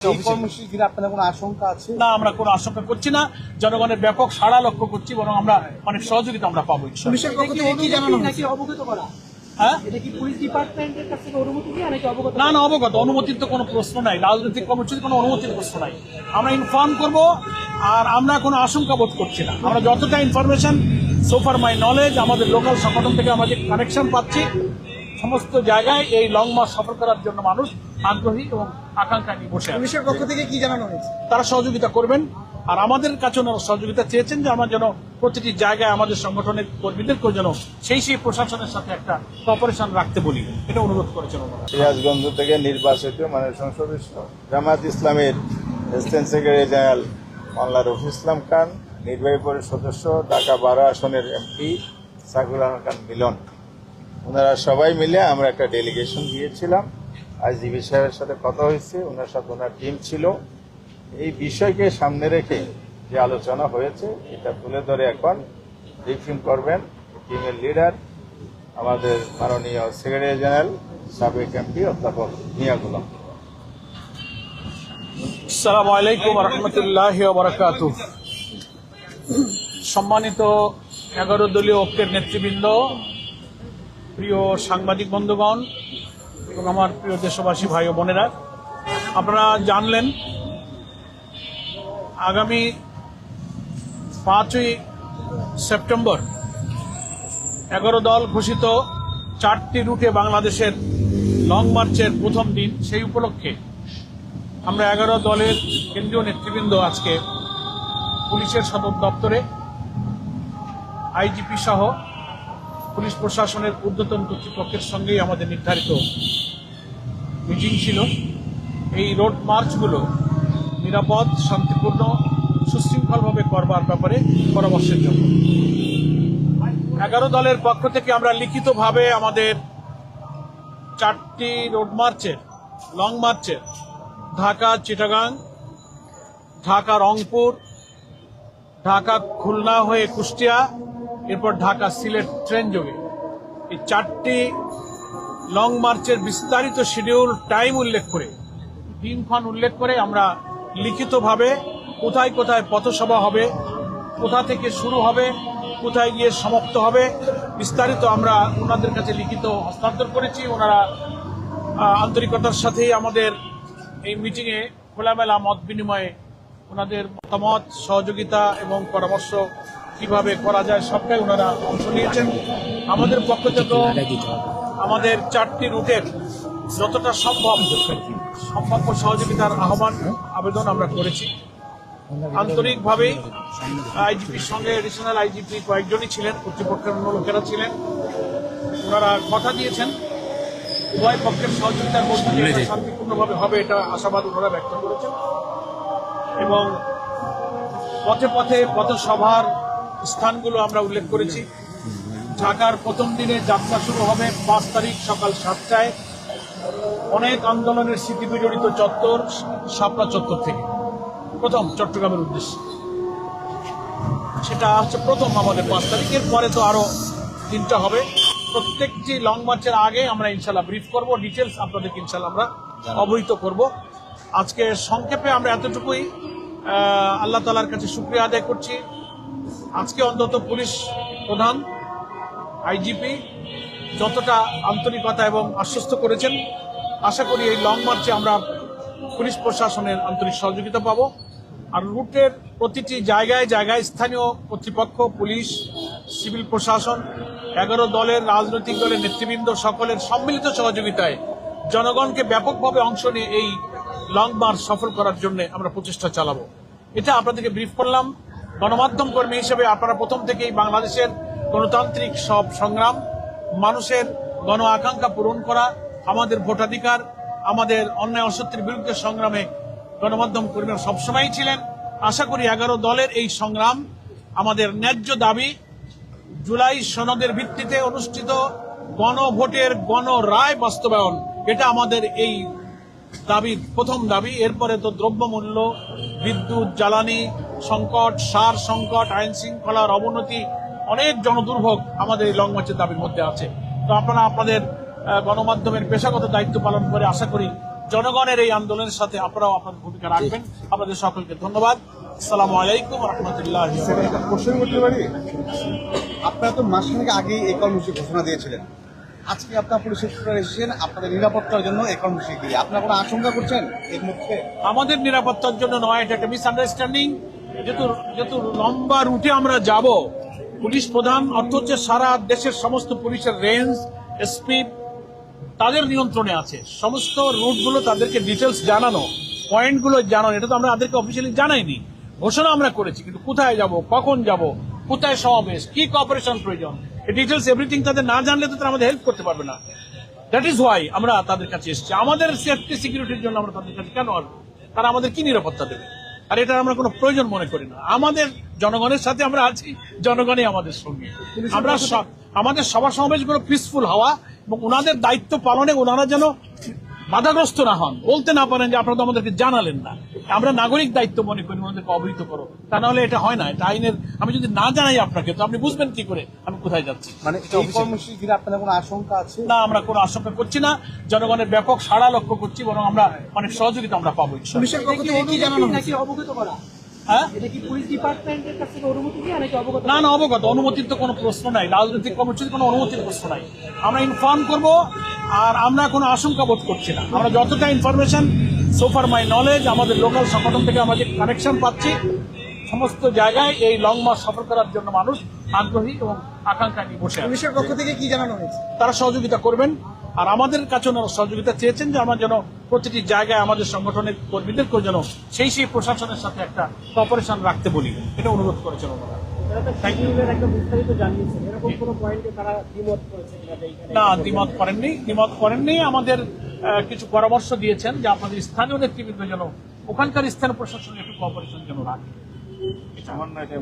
আপনাদের কোনো আশঙ্কা আছে? না, আমরা কোনো আশঙ্কা করছি না। জনগণের ব্যাপক সাড়া লক্ষ্য করছি, বরং আমরা অনেক সহযোগিতা আমরা পাবো। পুলিশের পক্ষ থেকে কি জানানো হয়েছে? অবগত করা? হ্যাঁ, এটা কি পুলিশ ডিপার্টমেন্টের কাছ থেকে অনুমতি নিয়ে নাকি অবগত? না, অবগত। অনুমতির তো কোনো প্রশ্ন নাই, রাজনৈতিক কর্মসূচির কোনো অনুমতির প্রশ্ন নাই। আমরা ইনফর্ম করব, আর আমরা কোনো আশঙ্কা বোধ করছি না। আমরা যতটা ইনফরমেশন সোফার মাই নলেজ আমাদের লোকাল সংগঠন থেকে আমাদের কানেকশন পাচ্ছি, সমস্ত জায়গায় এই লং মার্চ সফল করার জন্য মানুষ আগ্রহী এবং আকাঙ্ক্ষা নিয়ে বসে আছে। পুলিশের পক্ষ থেকে কি জানানো হয়েছে? তারা সহযোগিতা করবেন, আর আমাদের কাছে ওনারা সহযোগিতা চেয়েছেন যে আমরা যেন প্রতিটি জায়গায় আমাদের সংগঠনের কর্মীদেরকেও যেন সেই প্রশাসনের সাথে একটা কোঅপারেশন রাখতে বলি, এটা অনুরোধ করেছেন ওনারা। সিরাজগঞ্জ থেকে নির্বাচিত মাননীয় সদস্য জামায়াত ইসলামের অ্যাসিস্ট্যান্ট সেক্রেটারি জেনারেল মোল্লা রফিকুল ইসলাম খান, নির্বাহী পরিষদ সদস্য ঢাকা 12 আসনের এমপি সাইফুল আলম খান মিলন, ওনারা সবাই মিলে আমরা একটা ডেলিগেশন দিয়েছিলাম। আইজিপি সাহেবের সাথে কথা হয়েছে, ওনার সাথে ওনার টিম ছিল। এই বিষয়কে সামনে রেখে যে আলোচনা হয়েছে এটা তুলে ধরে এখন ব্রিফিং করবেন টিমের লিডার আমাদের মাননীয় সেক্রেটারি জেনারেল সাবেক এমপি অধ্যাপক মিয়া গোলাম। আসসালামু আলাইকুম ওয়া রাহমাতুল্লাহি ওয়া বারাকাতুহু। সম্মানিত 11 দলীয় ঐক্যের নেতৃবৃন্দ, প্রিয় সাংবাদিক বন্ধুগণ এবং আমার প্রিয় দেশবাসী ভাই ও বোনেরা, আপনারা জানলেন আগামী 5ই সেপ্টেম্বর 11 দল ঘোষিত 4টি রুটে বাংলাদেশের লং মার্চের প্রথম দিন। সেই উপলক্ষে আমরা 11 দলের কেন্দ্রীয় নেতৃবৃন্দ আজকে পুলিশের সদর দপ্তরে আইজিপি সহ পুলিশ প্রশাসনের ঊর্ধ্বতন কর্তৃপক্ষের সঙ্গেই আমাদের নির্ধারিত মিটিং ছিল। এই রোড মার্চগুলো নিরাপদ, শান্তিপূর্ণ, সুশৃঙ্খলভাবে করবার ব্যাপারে পরামর্শের জন্য 11 দলের পক্ষ থেকে আমরা লিখিতভাবে আমাদের 4টি রোড মার্চের, লং মার্চের ঢাকা চিটাগাং, ঢাকা রংপুর, ঢাকা খুলনা হয়ে কুষ্টিয়া, এরপর ঢাকা সিলেট ট্রেন যোগে এই 4টি লং মার্চের বিস্তারিত শিডিউল, টাইম উল্লেখ করে, দিনক্ষণ উল্লেখ করে আমরা লিখিতভাবে কোথায় কোথায় পথসভা হবে, কোথা থেকে শুরু হবে, কোথায় গিয়ে সমাপ্ত হবে, বিস্তারিত আমরা ওনাদের কাছে লিখিত হস্তান্তর করেছি। ওনারা আন্তরিকতার সাথেই আমাদের এই মিটিংয়ে খোলামেলা মত বিনিময়ে ওনাদের মতামত, সহযোগিতা এবং পরামর্শ কিভাবে করা যায় সবটাই ওনারা অংশ নিয়েছেন। আমাদের পক্ষ থেকে আমাদের 4টি রুটের যতটা সম্ভাব্য সহযোগিতার আবেদন আমরা করেছি। আন্তরিকভাবেই আইজিপির সঙ্গে এডিশনাল আইজিপি কয়েকজনই ছিলেন, কর্তৃপক্ষের অন্য লোকেরা ছিলেন। ওনারা কথা দিয়েছেন উভয় পক্ষের সহযোগিতার মধ্যে দিয়ে শান্তিপূর্ণভাবে হবে, এটা আশাবাদ ওনারা ব্যক্ত করেছেন। এবং পথে পথে পথসভার স্থানগুলো আমরা উল্লেখ করেছি। ঢাকার প্রথম দিনে যাত্রা শুরু হবে 5 তারিখ সকাল 7টায় অনেক আন্দোলনের স্মৃতি বিজড়িত চত্বর, শাপলা চত্বর থেকে প্রথম চট্টগ্রামের উদ্দেশ্যে। সেটা হচ্ছে প্রথম আমাদের 5 তারিখের পরে তো আরো 3টা হবে। প্রত্যেকটি লং মার্চের আগে আমরা ইনশাল্লাহ ব্রিফ করব, ডিটেলস আপনাদেরকে ইনশাল্লাহ আমরা অবহিত করব। আজকে সংক্ষেপে আমরা এতটুকুই আল্লাহ তাআলার কাছে শুকরিয়া আদায় করছি। আজকে অন্তত পুলিশ প্রধান, আইজিপি যতটা আন্তরিকতা এবং আশ্বস্ত করেছেন, আশা করি এই লং মার্চে আমরা পুলিশ প্রশাসনের আন্তরিক সহযোগিতা পাবো। আর রুটের প্রতিটি জায়গায় জায়গায় স্থানীয় কর্তৃপক্ষ, পুলিশ, সিভিল প্রশাসন, 11 দলের রাজনৈতিক দলের নেতৃবৃন্দ সকলের সম্মিলিত সহযোগিতায় জনগণকে ব্যাপকভাবে অংশ নিয়ে এই লং মার্চ সফল করার জন্য আমরা প্রচেষ্টা চালাবো। এটা আপনাদেরকে ব্রিফ করলাম। গণমাধ্যম কর্মী হিসেবে আপনারা প্রথম থেকেই বাংলাদেশের গণতান্ত্রিক সব সংগ্রাম, মানুষের গণ আকাঙ্ক্ষা পূরণ করা, আমাদের ভোটাধিকার, আমাদের অন্যায় অসত্যের বিরুদ্ধে সংগ্রামে গণমাধ্যম কর্মীরা সবসময়ই ছিলেন। আশা করি 11 দলের এই সংগ্রাম, আমাদের ন্যায্য দাবি, জুলাই সনদের ভিত্তিতে অনুষ্ঠিত গণভোটের গণ রায় বাস্তবায়ন, এটা আমাদের এই দাবি, প্রথম দাবি। এরপরে তো দ্রব্যমূল্য, বিদ্যুৎ, জ্বালানি সংকট, সার সংকট, আইন শৃঙ্খলার অবনতি, অনেক জনদুর্ভোগ আমাদের এই লং মার্চের দাবির মধ্যে আছে। তো আপনারা আপনাদের গণমাধ্যমের পেশাগত দায়িত্ব পালন করে আশা করি জনগণের এই আন্দোলনের সাথে আপনারাও আপনাদের ভূমিকা রাখবেন। আপনাদের সকলকে ধন্যবাদ। আসসালামু আলাইকুম রহমতুল্লাহ। একটা প্রশ্ন করতে পারি, আপনারা তো মাসখানেক আগেই এই কর্মসূচি ঘোষণা দিয়েছিলেন, আজকে আপনার পুলিশ হেডকোয়ার্টার এসেছেন আপনাদের নিরাপত্তার জন্য এই কর্মসূচি দিয়ে, আপনারা কোনো আশঙ্কা করছেন এর মধ্যে? আমাদের নিরাপত্তার জন্য নয়, এটা একটা মিসআন্ডারস্ট্যান্ডিং। যেহেতু লম্বা রুটে আমরা যাব, পুলিশ প্রধান অর্থ হচ্ছে সারা দেশের সমস্ত পুলিশের রেঞ্জ, এসপি তাদের নিয়ন্ত্রণে আছে। সমস্ত রুটগুলো তাদেরকে ডিটেলস জানানো, পয়েন্টগুলো জানানো, এটা তো আমরা তাদেরকে অফিসিয়ালি জানাইনি। ঘোষণা আমরা করেছি, কিন্তু কোথায় যাব, কখন যাব, কোথায় সমাবেশ, কি কপারেশন প্রয়োজন, ডিটেলস এভরিথিং তাদের না জানলে তো তারা আমাদের হেল্প করতে পারবে না। দ্যাট ইজ ওয়াই আমরা তাদের কাছে এসেছি। আমাদের সেফটি সিকিউরিটির জন্য আমরা তাদের কাছে কেন আসবো? তারা আমাদের কি নিরাপত্তা দেবে? আর এটা আমরা কোনো প্রয়োজন মনে করি না। আমাদের জনগণের সাথে আমরা আছি, জনগণই আমাদের সঙ্গে। আমরা আমাদের সভা সমাবেশগুলো পিসফুল হওয়া এবং ওনাদের দায়িত্ব পালনে ওনারা যেন বাধাগ্রস্ত না হন, বলতে না পারেন যে আপনারা তো আমাদেরকে জানালেন না। আমরা নাগরিক দায়িত্ব মনে করি ওনাদেরকে অবহিত করো, তা না হলে এটা হয় না। এটা আইনের, আমি যদি না জানাই আপনাকে তো আপনি বুঝবেন কি করে আমি কোথায় যাচ্ছি? মানে এই কর্মসূচি ঘিরে আপনাদের কোনো আশঙ্কা আছে? না, আমরা কোনো আশঙ্কা করছি না। জনগণের ব্যাপক সাড়া লক্ষ্য করছি, বরং আমরা অনেক সহযোগিতা আমরা পাবো ইনশাআল্লাহ। পুলিশের পক্ষ থেকে কি জানানো হয়েছে? নাকি অবগত করা? হ্যাঁ, এটা কি পুলিশ ডিপার্টমেন্টের কাছ থেকে অনুমতি নিয়ে নাকি অবগত? না না, অবগত। অনুমতির তো কোনো প্রশ্ন নাই, রাজনৈতিক কর্মসূচির কোনো অনুমতির প্রশ্ন নাই। আমরা ইনফর্ম করব, আর আমরা কোনো আশঙ্কা বোধ করছি না। আমরা যতটা ইনফরমেশন, সোফার মাই নলেজ, আমাদের লোকাল সংগঠন থেকে আমরা যে কানেকশন পাচ্ছি, সমস্ত জায়গায় এই লং মার্চ সফর করার জন্য মানুষ আগ্রহী এবং আকাঙ্ক্ষা নিয়ে বসে আছে। পুলিশের পক্ষ থেকে কি জানানো হয়েছে? তারা সহযোগিতা করবেন, আর আমাদের কাছে ওনারা সহযোগিতা চেয়েছেন যে আমরা যেন প্রতিটি জায়গায় আমাদের সংগঠনের কর্মীদেরকে যেন সেই প্রশাসনের সাথে একটা কপারেশন রাখতে বলি, এটা অনুরোধ করেছেন ওনারা। একটা বিস্তারিত জানিয়েছেন, এরকম কোনো পয়েন্টে তারা দ্বিমত করেছে কিনা যে এইখানে? না, দ্বিমত করেননি। আমাদের কিছু পরামর্শ দিয়েছেন যে আপনাদের স্থানীয় নেতৃবৃন্দ যেন ওখানকার স্থানীয় প্রশাসনের একটু কপারেশন যেন রাখে। সামান্য এটা